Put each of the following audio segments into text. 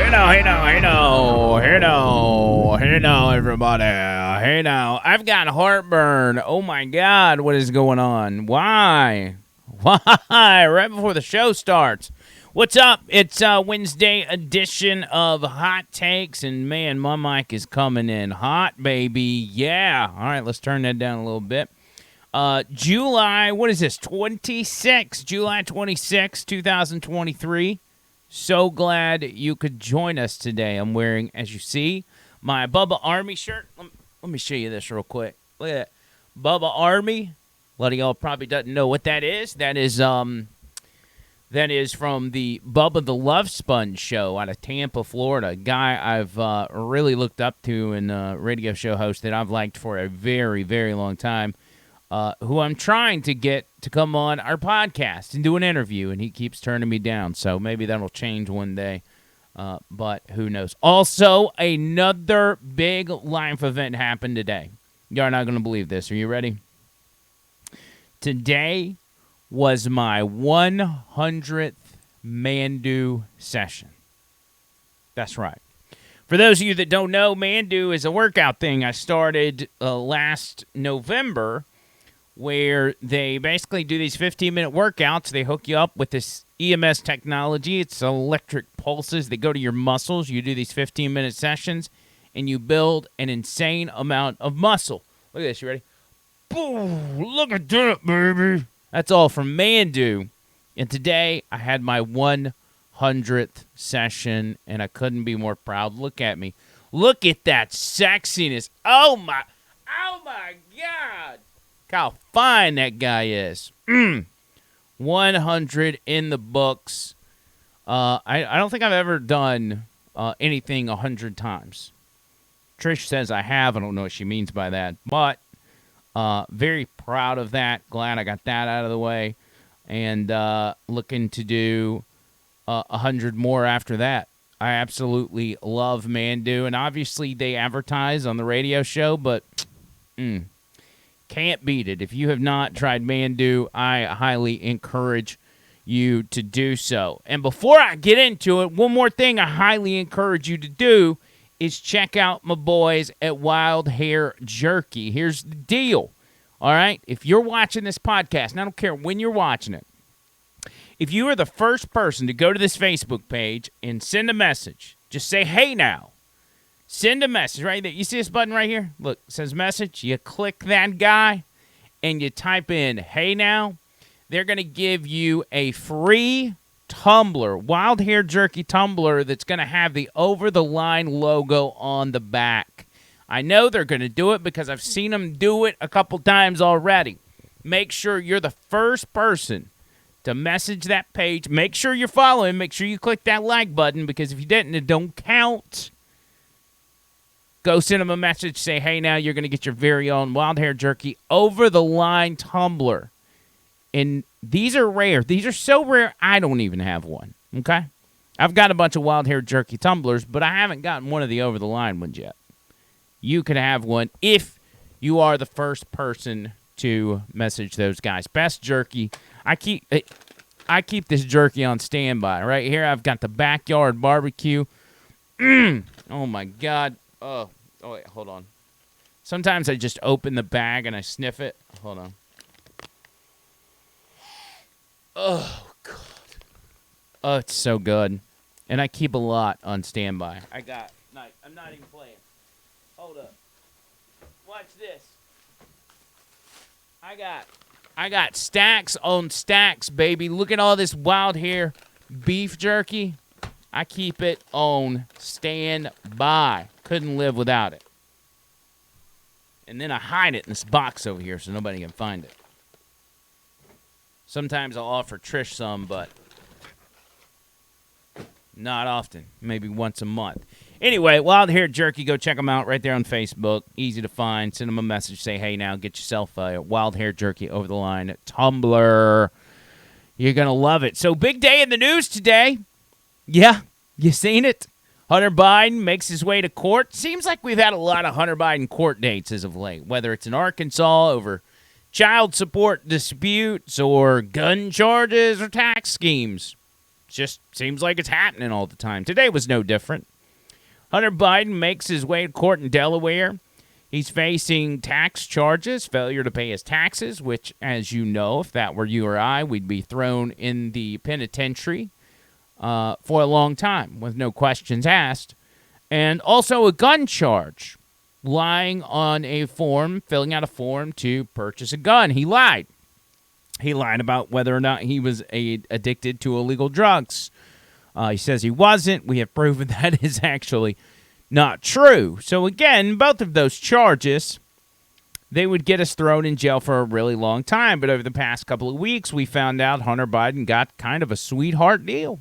Hey now, everybody. Hey now. I've got heartburn. Oh my God, what is going on? Why? Right before the show starts. What's up? It's Wednesday edition of Hot Takes, and man, my mic is coming in hot, baby. Yeah. All right, let's turn that down a little bit. July, what is this? July 26, 2023. So glad you could join us today. I'm wearing, as you see, my Bubba Army shirt. Let me show you this real quick. Look at that. Bubba Army. A lot of y'all probably doesn't know what that is. That is from the Bubba the Love Sponge show out of Tampa, Florida. A guy I've really looked up to, and a radio show host that I've liked for a very, very long time. Who I'm trying to get to come on our podcast and do an interview, and he keeps turning me down. So maybe that'll change one day, but who knows. Also, another big life event happened today. You're not going to believe this. Are you ready? Today was my 100th Mandu session. That's right. For those of you that don't know, Mandu is a workout thing I started last November, where they basically do these 15-minute workouts. They hook you up with this EMS technology. It's electric pulses. They go to your muscles. You do these 15-minute sessions, and you build an insane amount of muscle. Look at this. You ready? Boom! Look at that, baby. That's all from Mandu. And today, I had my 100th session, and I couldn't be more proud. Look at me. Look at that sexiness. Oh, my God. How fine that guy is. 100 in the books. I don't think I've ever done anything 100 times. Trish says I have. I don't know what she means by that. But very proud of that. Glad I got that out of the way. And looking to do 100 more after that. I absolutely love Mandu. And obviously they advertise on the radio show, but can't beat it. If you have not tried Mandu, I highly encourage you to do so. And before I get into it, one more thing I highly encourage you to do is check out my boys at Wild Hair Jerky. Here's the deal, all right? If you're watching this podcast, and I don't care when you're watching it, if you are the first person to go to this Facebook page and send a message, just say, hey now. Send a message right there. You see this button right here? Look, it says message. You click that guy, and you type in, hey now. They're going to give you a free tumbler, Wild Hair Jerky tumbler, that's going to have the over-the-line logo on the back. I know they're going to do it because I've seen them do it a couple times already. Make sure you're the first person to message that page. Make sure you're following. Make sure you click that like button, because if you didn't, it don't count. Go send them a message. Say, hey, now you're going to get your very own Wild Hair Jerky over-the-line tumbler. And these are rare. These are so rare, I don't even have one, okay? I've got a bunch of Wild Hair Jerky tumblers, but I haven't gotten one of the over-the-line ones yet. You can have one if you are the first person to message those guys. Best jerky. I keep this jerky on standby. Right here, I've got the Backyard Barbecue. Oh, my God. Oh, wait, hold on. Sometimes I just open the bag and I sniff it. Hold on. Oh, God. Oh, it's so good. And I keep a lot on standby. I'm not even playing. Hold up. Watch this. I got stacks on stacks, baby. Look at all this Wild Hair beef jerky. I keep it on standby. Couldn't live without it. And then I hide it in this box over here so nobody can find it. Sometimes I'll offer Trish some, but not often. Maybe once a month. Anyway, Wild Hair Jerky, go check them out right there on Facebook. Easy to find. Send them a message. Say, hey, now, get yourself a Wild Hair Jerky over the line tumbler. You're going to love it. So, big day in the news today. Yeah, you seen it? Hunter Biden makes his way to court. Seems like we've had a lot of Hunter Biden court dates as of late, whether it's in Arkansas over child support disputes or gun charges or tax schemes. Just seems like it's happening all the time. Today was no different. Hunter Biden makes his way to court in Delaware. He's facing tax charges, failure to pay his taxes, which, as you know, if that were you or I, we'd be thrown in the penitentiary for a long time with no questions asked. And also a gun charge, lying on a form, filling out a form to purchase a gun. He lied. He lied about whether or not he was addicted to illegal drugs. He says he wasn't. We have proven that is actually not true. So again, both of those charges, they would get us thrown in jail for a really long time. But over the past couple of weeks, we found out Hunter Biden got kind of a sweetheart deal.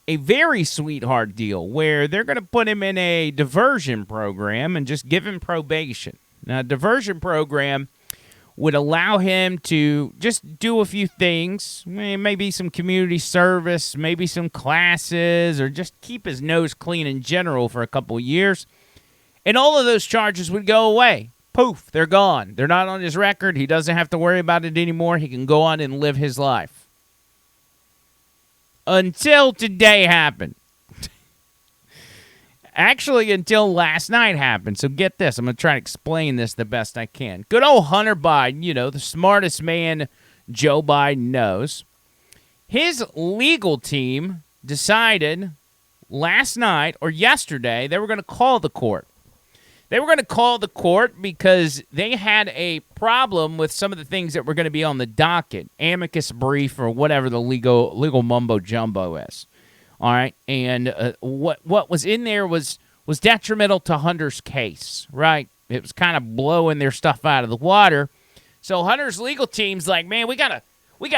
A very sweetheart deal where they're going to put him in a diversion program and just give him probation. Now, a diversion program would allow him to just do a few things, maybe some community service, maybe some classes, or just keep his nose clean in general for a couple of years. And all of those charges would go away. Poof, they're gone. They're not on his record. He doesn't have to worry about it anymore. He can go on and live his life. Until today happened. Actually, until last night happened. So get this. I'm going to try to explain this the best I can. Good old Hunter Biden, the smartest man Joe Biden knows. His legal team decided last night or yesterday they were going to call the court. They were going to call the court because they had a problem with some of the things that were going to be on the docket, amicus brief or whatever the legal mumbo jumbo is. All right, and what was in there was detrimental to Hunter's case, right? It was kind of blowing their stuff out of the water. So Hunter's legal team's like, man, we gotta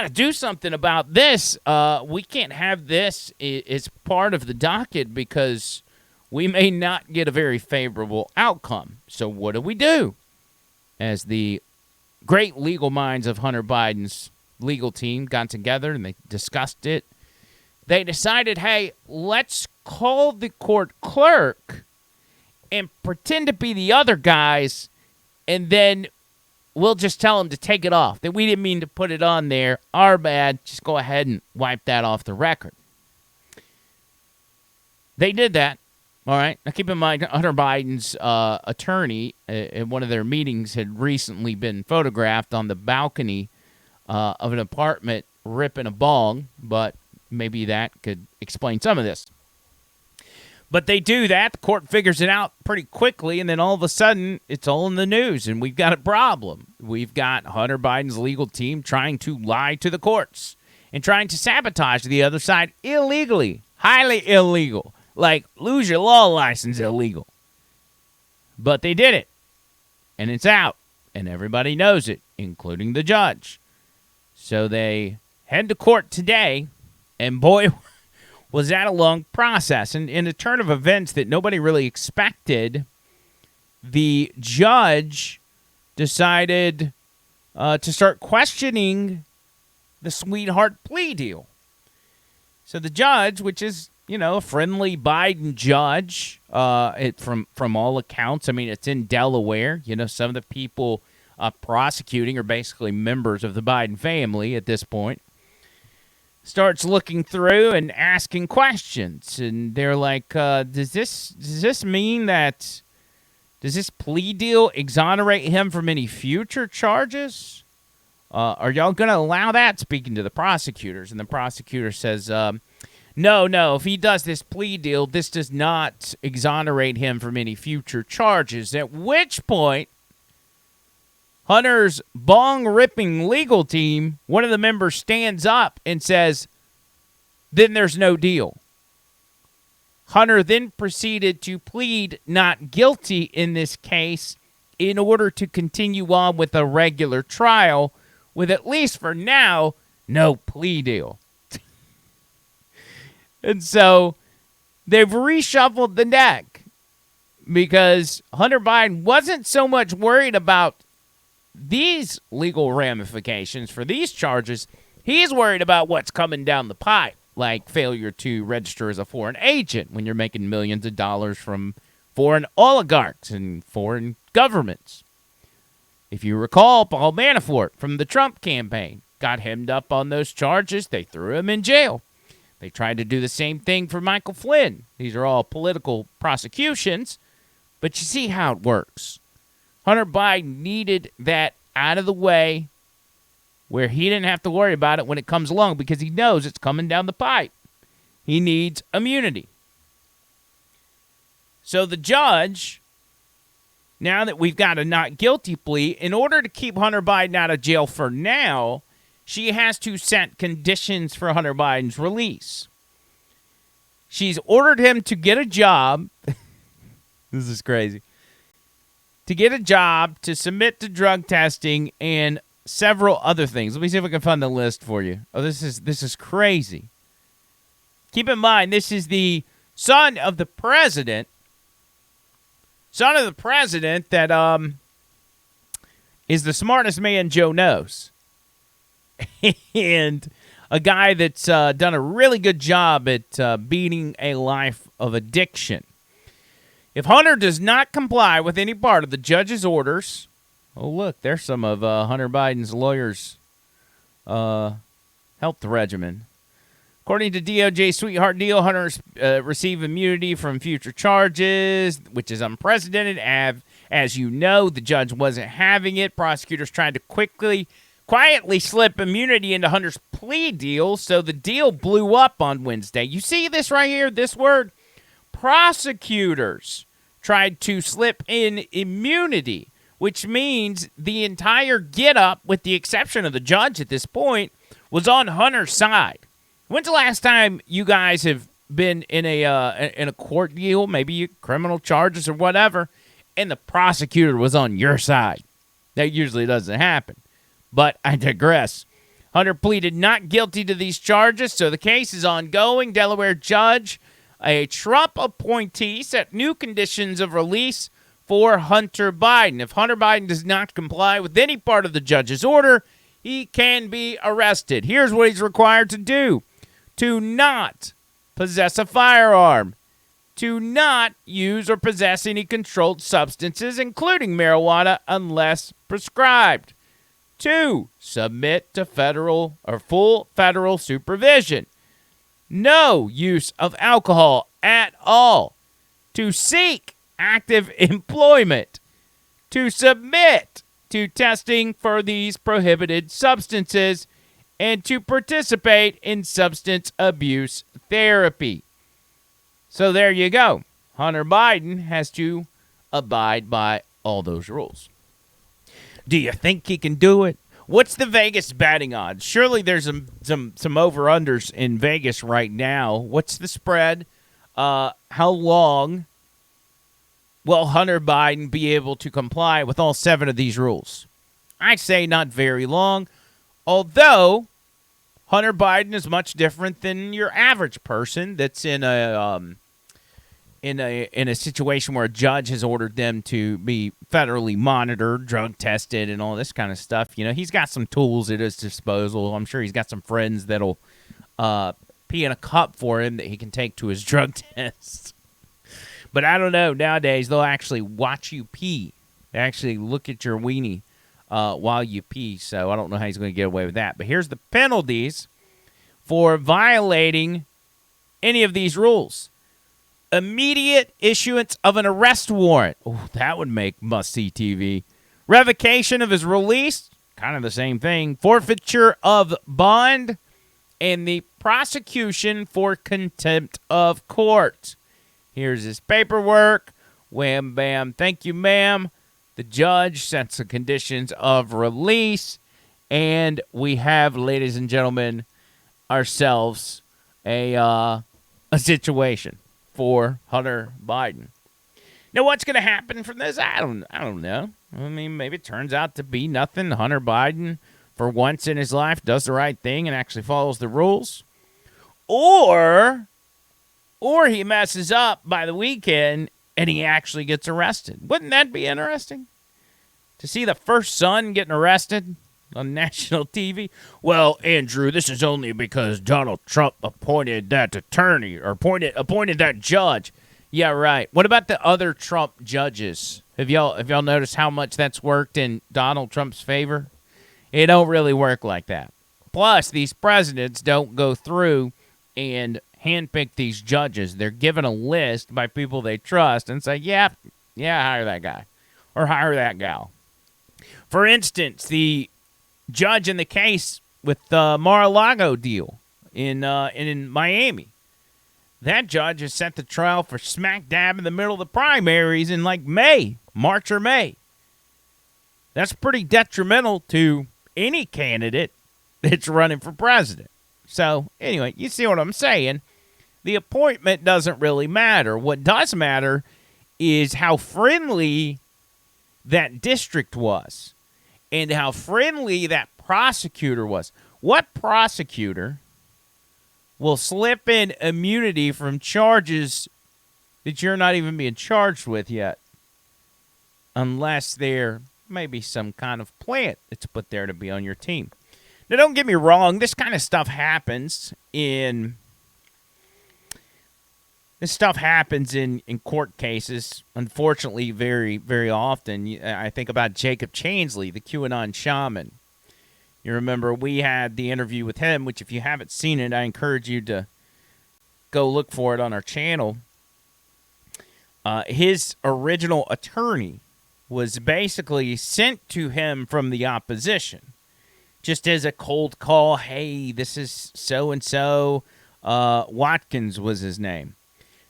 do something about this. We can't have this as part of the docket because we may not get a very favorable outcome. So what do? As the great legal minds of Hunter Biden's legal team got together and they discussed it, they decided, hey, let's call the court clerk and pretend to be the other guys, and then we'll just tell them to take it off. That we didn't mean to put it on there. Our bad. Just go ahead and wipe that off the record. They did that. All right. Now, keep in mind, Hunter Biden's attorney in one of their meetings had recently been photographed on the balcony of an apartment ripping a bong, but maybe that could explain some of this. But they do that. The court figures it out pretty quickly, and then all of a sudden, it's all in the news, and we've got a problem. We've got Hunter Biden's legal team trying to lie to the courts and trying to sabotage the other side illegally, highly illegal, like lose your law license illegal. But they did it, and it's out, and everybody knows it, including the judge. So they head to court today. And boy, was that a long process. And in a turn of events that nobody really expected, the judge decided to start questioning the sweetheart plea deal. So the judge, which is, a friendly Biden judge, from all accounts, I mean, it's in Delaware. Some of the people prosecuting are basically members of the Biden family at this point. Starts looking through and asking questions, and they're like, does this mean that, does this plea deal exonerate him from any future charges? Are y'all going to allow that? Speaking to the prosecutors, and the prosecutor says, no, if he does this plea deal, this does not exonerate him from any future charges, at which point, Hunter's bong-ripping legal team, one of the members stands up and says, then there's no deal. Hunter then proceeded to plead not guilty in this case in order to continue on with a regular trial with, at least for now, no plea deal. And so they've reshuffled the deck because Hunter Biden wasn't so much worried about these legal ramifications for these charges. He's worried about what's coming down the pipe, like failure to register as a foreign agent when you're making millions of dollars from foreign oligarchs and foreign governments. If you recall, Paul Manafort from the Trump campaign got hemmed up on those charges. They threw him in jail. They tried to do the same thing for Michael Flynn. These are all political prosecutions, but you see how it works. Hunter Biden needed that out of the way where he didn't have to worry about it when it comes along because he knows it's coming down the pipe. He needs immunity. So the judge, now that we've got a not guilty plea, in order to keep Hunter Biden out of jail for now, she has to set conditions for Hunter Biden's release. She's ordered him to get a job. This is crazy. To get a job, to submit to drug testing, and several other things. Let me see if I can find the list for you. Oh, this is crazy. Keep in mind, this is the son of the president. Son of the president that is the smartest man Joe knows. And a guy that's done a really good job at beating a life of addiction. If Hunter does not comply with any part of the judge's orders, oh, look, there's some of Hunter Biden's lawyers' health regimen. According to DOJ sweetheart deal, Hunter receive immunity from future charges, which is unprecedented. As you know, the judge wasn't having it. Prosecutors tried to quietly slip immunity into Hunter's plea deal, so the deal blew up on Wednesday. You see this right here, this word? Prosecutors tried to slip in immunity, which means the entire get-up, with the exception of the judge at this point, was on Hunter's side. When's the last time you guys have been in a court deal, maybe criminal charges or whatever, and the prosecutor was on your side? That usually doesn't happen. But I digress. Hunter pleaded not guilty to these charges, so the case is ongoing. Delaware judge, a Trump appointee, set new conditions of release for Hunter Biden. If Hunter Biden does not comply with any part of the judge's order, he can be arrested. Here's what he's required to do: to not possess a firearm, to not use or possess any controlled substances, including marijuana, unless prescribed, to submit to federal or full federal supervision, no use of alcohol at all, to seek active employment, to submit to testing for these prohibited substances, and to participate in substance abuse therapy. So there you go. Hunter Biden has to abide by all those rules. Do you think he can do it? What's the Vegas betting odds? Surely there's some over-unders in Vegas right now. What's the spread? How long will Hunter Biden be able to comply with all 7 of these rules? I say not very long, although Hunter Biden is much different than your average person that's in a situation where a judge has ordered them to be federally monitored, drug tested, and all this kind of stuff. You know, he's got some tools at his disposal. I'm sure he's got some friends that'll pee in a cup for him that he can take to his drug tests. But I don't know. Nowadays, they'll actually watch you pee. They actually look at your weenie while you pee. So I don't know how he's going to get away with that. But here's the penalties for violating any of these rules. Immediate issuance of an arrest warrant. Oh, that would make must-see TV. Revocation of his release. Kind of the same thing. Forfeiture of bond. And the prosecution for contempt of court. Here's his paperwork. Wham, bam. Thank you, ma'am. The judge sets the conditions of release. And we have, ladies and gentlemen, ourselves a situation for Hunter Biden. Now, what's going to happen from this? I don't know. I mean, maybe it turns out to be nothing. Hunter Biden, for once in his life, does the right thing and actually follows the rules. Or he messes up by the weekend and he actually gets arrested. Wouldn't that be interesting? To see the first son getting arrested on national TV? Well, Andrew, this is only because Donald Trump appointed that attorney or appointed that judge. Yeah, right. What about the other Trump judges? Have y'all noticed how much that's worked in Donald Trump's favor? It don't really work like that. Plus, these presidents don't go through and handpick these judges. They're given a list by people they trust and say, yeah, hire that guy or hire that gal. For instance, the judge in the case with the Mar-a-Lago deal in Miami, that judge has set the trial for smack dab in the middle of the primaries in like March or May. That's pretty detrimental to any candidate that's running for president. So, anyway, you see what I'm saying? The appointment doesn't really matter. What does matter is how friendly that district was and how friendly that prosecutor was. What prosecutor will slip in immunity from charges that you're not even being charged with yet, unless there may be some kind of plant that's put there to be on your team? Now, don't get me wrong. This kind of stuff happens in court cases, unfortunately, very, very often. I think about Jacob Chansley, the QAnon shaman. You remember we had the interview with him, which if you haven't seen it, I encourage you to go look for it on our channel. His original attorney was basically sent to him from the opposition, just as a cold call. Hey, this is so-and-so. Watkins was his name.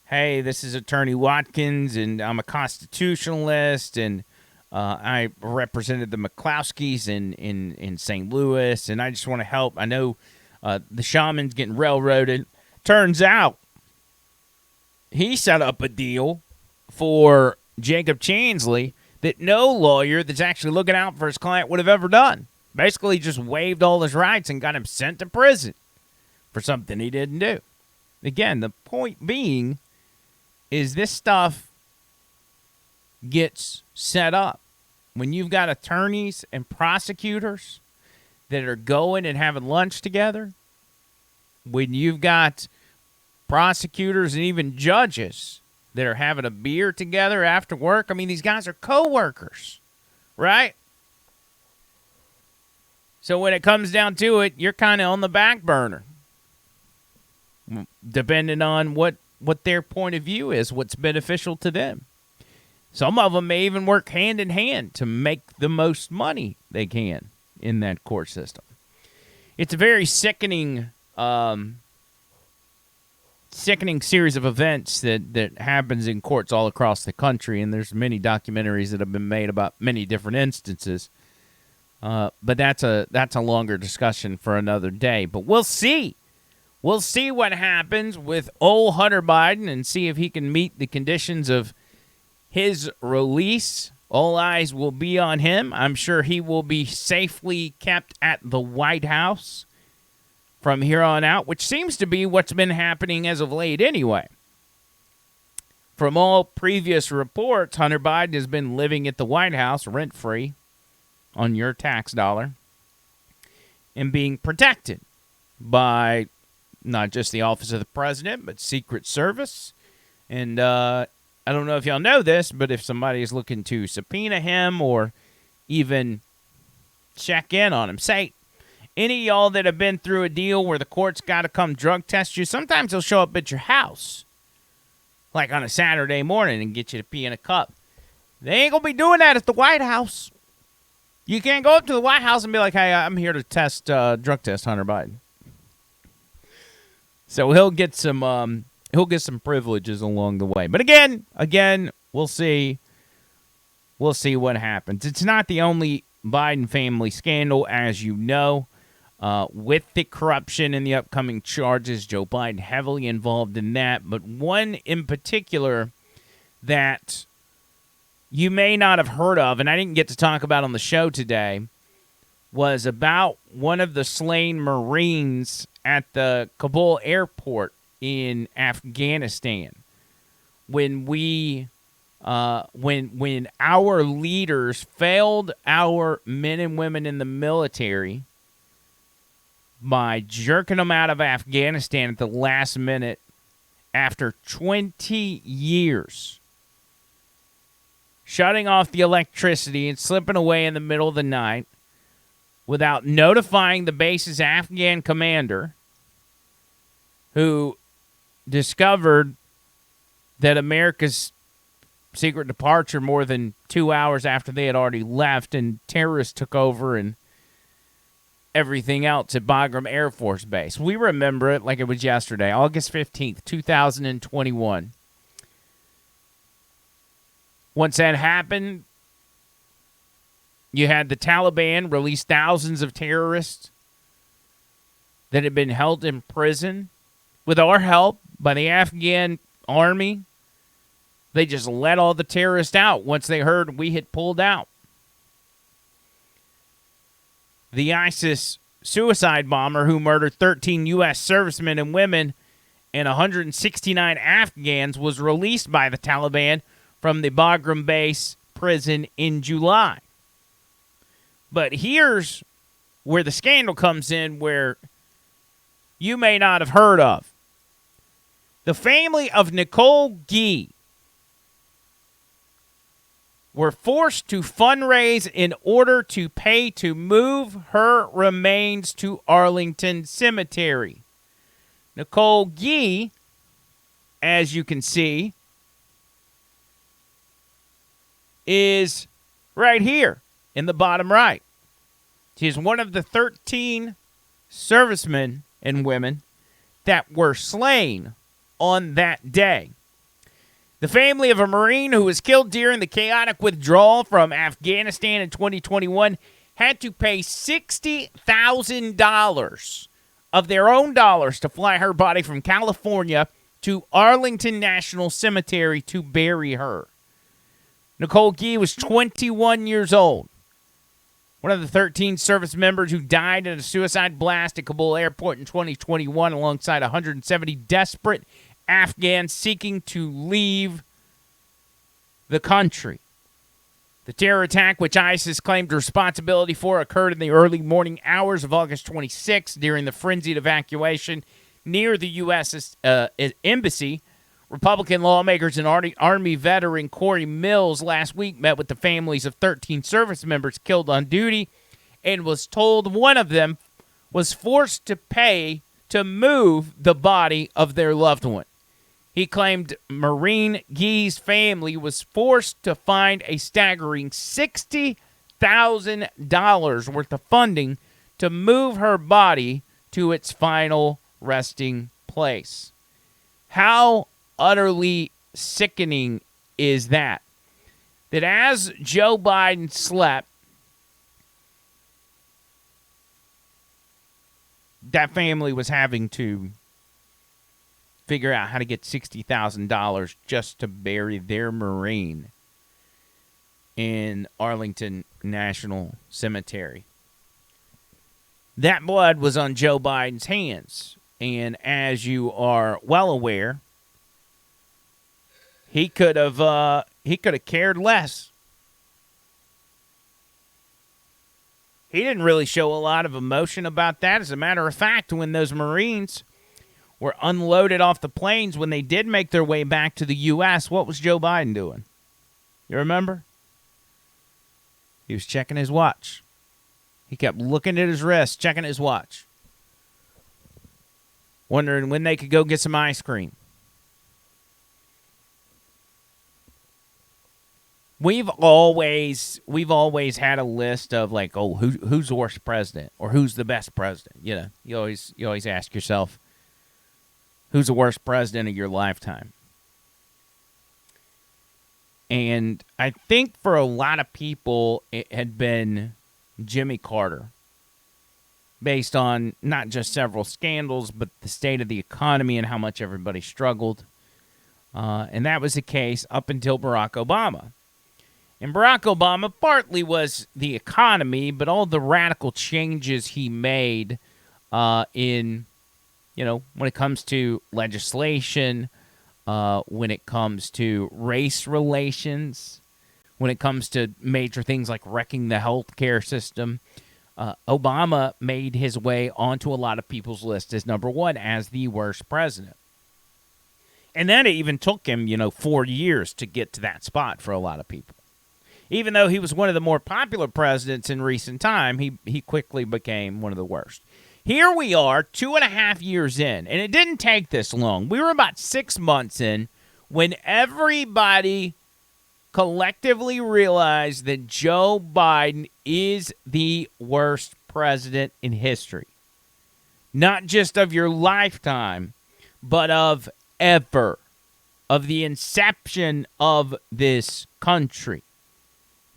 Hey, this is Attorney Watkins, and I'm a constitutionalist, and I represented the McCloskeys in St. Louis, and I just want to help. I know the shaman's getting railroaded. Turns out he set up a deal for Jacob Chansley that no lawyer that's actually looking out for his client would have ever done. Basically just waived all his rights and got him sent to prison for something he didn't do. Again, the point being is this stuff gets set up. When you've got attorneys and prosecutors that are going and having lunch together, when you've got prosecutors and even judges that are having a beer together after work, I mean, these guys are co-workers, right? So when it comes down to it, you're kind of on the back burner, depending on what their point of view is, what's beneficial to them. Some of them may even work hand in hand to make the most money they can in that court system. It's a very sickening series of events that happens in courts all across the country, and there's many documentaries that have been made about many different instances. But that's a longer discussion for another day. But we'll see. We'll see what happens with old Hunter Biden and see if he can meet the conditions of his release. All eyes will be on him. I'm sure he will be safely kept at the White House from here on out, which seems to be what's been happening as of late anyway. From all previous reports, Hunter Biden has been living at the White House rent-free on your tax dollar and being protected by not just the office of the president, but Secret Service. And I don't know if y'all know this, but if somebody is looking to subpoena him or even check in on him, say, any of y'all that have been through a deal where the court's got to come drug test you, sometimes they'll show up at your house, like on a Saturday morning, and get you to pee in a cup. They ain't going to be doing that at the White House. You can't go up to the White House and be like, hey, I'm here to test drug test Hunter Biden. So he'll get some privileges along the way. But again, we'll see. We'll see what happens. It's not the only Biden family scandal, as you know. With the corruption and the upcoming charges, Joe Biden heavily involved in that. But one in particular that you may not have heard of, and I didn't get to talk about on the show today, was about one of the slain Marines at the Kabul airport in Afghanistan. When when our leaders failed our men and women in the military by jerking them out of Afghanistan at the last minute after 20 years, shutting off the electricity and slipping away in the middle of the night without notifying the base's Afghan commander, who discovered that America's secret departure more than 2 hours after they had already left, and terrorists took over and everything else at Bagram Air Force Base. We remember it like it was yesterday, August 15th, 2021. Once that happened, you had the Taliban release thousands of terrorists that had been held in prison. With our help by the Afghan army, they just let all the terrorists out once they heard we had pulled out. The ISIS suicide bomber who murdered 13 U.S. servicemen and women and 169 Afghans was released by the Taliban from the Bagram base prison in July. But here's where the scandal comes in, where you may not have heard of. The family of Nicole Gee were forced to fundraise in order to pay to move her remains to Arlington Cemetery. Nicole Gee, as you can see, is right here in the bottom right. She is one of the 13 servicemen and women that were slain on that day. The family of a Marine who was killed during the chaotic withdrawal from Afghanistan in 2021 had to pay $60,000 of their own dollars to fly her body from California to Arlington National Cemetery to bury her. Nicole Gee was 21 years old, one of the 13 service members who died in a suicide blast at Kabul airport in 2021 alongside 170 desperate Afghans seeking to leave the country. The terror attack, which ISIS claimed responsibility for, occurred in the early morning hours of August 26 during the frenzied evacuation near the U.S. Embassy. Republican lawmakers and Army veteran Corey Mills last week met with the families of 13 service members killed on duty and was told one of them was forced to pay to move the body of their loved one. He claimed Marine Gee's family was forced to find a staggering $60,000 worth of funding to move her body to its final resting place. How utterly sickening is that? That as Joe Biden slept, that family was having to figure out how to get $60,000 just to bury their Marine in Arlington National Cemetery. That blood was on Joe Biden's hands, and as you are well aware, he could have cared less. He didn't really show a lot of emotion about that. As a matter of fact, when those Marines were unloaded off the planes, when they did make their way back to the U.S., what was Joe Biden doing? You remember? He was checking his watch. He kept looking at his wrist, checking his watch, wondering when they could go get some ice cream. We've always had a list of like, oh, who's the worst president or who's the best president? You know, you always ask yourself, who's the worst president of your lifetime? And I think for a lot of people, it had been Jimmy Carter, based on not just several scandals, but the state of the economy and how much everybody struggled. And that was the case up until Barack Obama. And Barack Obama partly was the economy, but all the radical changes he made when it comes to legislation, when it comes to race relations, when it comes to major things like wrecking the healthcare system, Obama made his way onto a lot of people's list as number one as the worst president. And then it even took him, 4 years to get to that spot for a lot of people. Even though he was one of the more popular presidents in recent time, he quickly became one of the worst. Here we are, 2.5 years in, and it didn't take this long. We were about 6 months in when everybody collectively realized that Joe Biden is the worst president in history. Not just of your lifetime, but of ever. Of the inception of this country.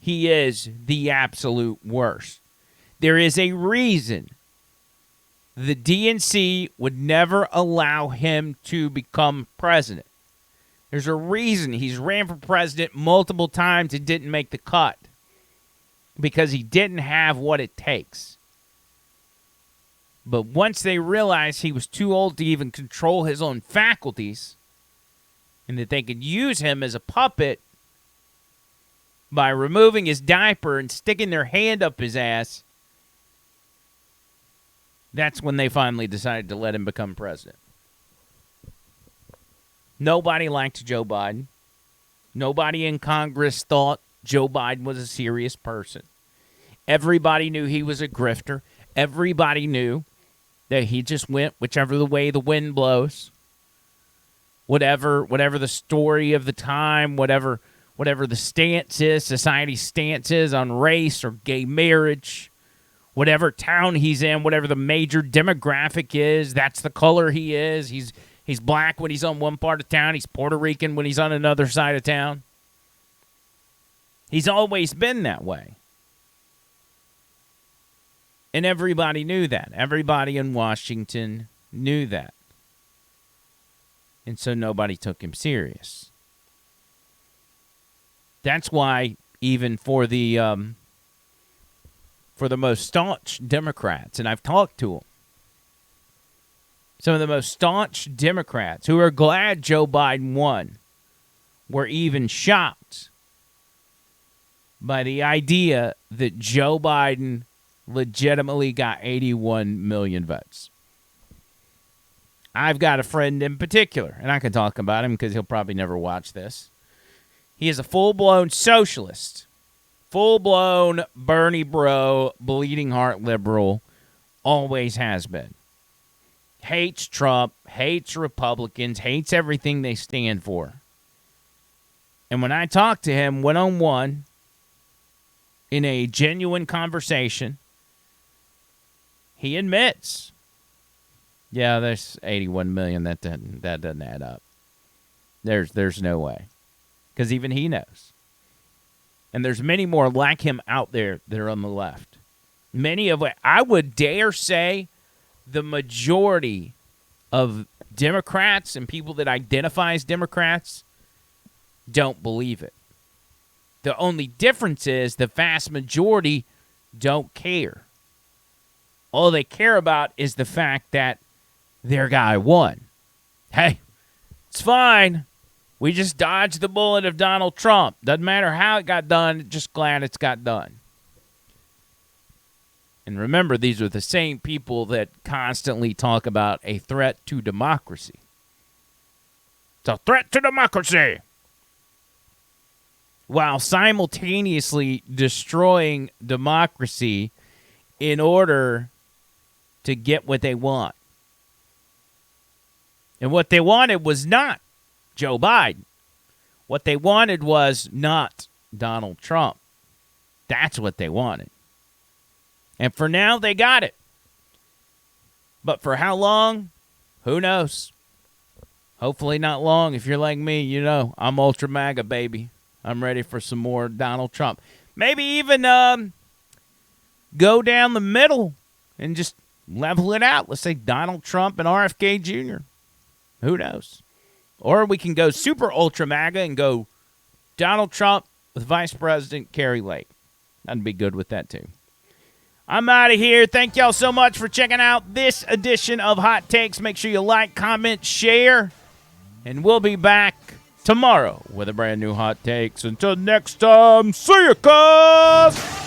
He is the absolute worst. There is a reason the DNC would never allow him to become president. There's a reason he's ran for president multiple times and didn't make the cut. Because he didn't have what it takes. But once they realized he was too old to even control his own faculties, and that they could use him as a puppet by removing his diaper and sticking their hand up his ass, that's when they finally decided to let him become president. Nobody liked Joe Biden. Nobody in Congress thought Joe Biden was a serious person. Everybody knew he was a grifter. Everybody knew that he just went whichever the way the wind blows. Whatever the story of the time, whatever the stance is, society's stance is on race or gay marriage, whatever town he's in, whatever the major demographic is, that's the color he is. He's black when he's on one part of town. He's Puerto Rican when he's on another side of town. He's always been that way. And everybody knew that. Everybody in Washington knew that. And so nobody took him serious. That's why even for the most staunch Democrats, and I've talked to them, some of the most staunch Democrats who are glad Joe Biden won were even shocked by the idea that Joe Biden legitimately got 81 million votes. I've got a friend in particular, and I can talk about him because he'll probably never watch this. He is a full-blown socialist, full-blown Bernie bro, bleeding heart liberal, always has been. Hates Trump, hates Republicans, hates everything they stand for. And when I talk to him one-on-one in a genuine conversation, he admits, yeah, there's 81 million. That doesn't add up. There's no way. Because even he knows. And there's many more like him out there that are on the left. Many of what I would dare say the majority of Democrats and people that identify as Democrats don't believe it. The only difference is the vast majority don't care. All they care about is the fact that their guy won. Hey, it's fine. We just dodged the bullet of Donald Trump. Doesn't matter how it got done, just glad it's got done. And remember, these are the same people that constantly talk about a threat to democracy. It's a threat to democracy. While simultaneously destroying democracy in order to get what they want. And what they wanted was not Joe Biden. What they wanted was not Donald Trump. That's what they wanted. And for now, they got it. But for how long? Who knows? Hopefully not long. If you're like me, you know, I'm ultra MAGA, baby. I'm ready for some more Donald Trump. Maybe even go down the middle and just level it out. Let's say Donald Trump and RFK Jr. Who knows? Or we can go super ultra MAGA and go Donald Trump with Vice President Kari Lake. I'd be good with that, too. I'm out of here. Thank y'all so much for checking out this edition of Hot Takes. Make sure you like, comment, share, and we'll be back tomorrow with a brand new Hot Takes. Until next time, see you, cuz!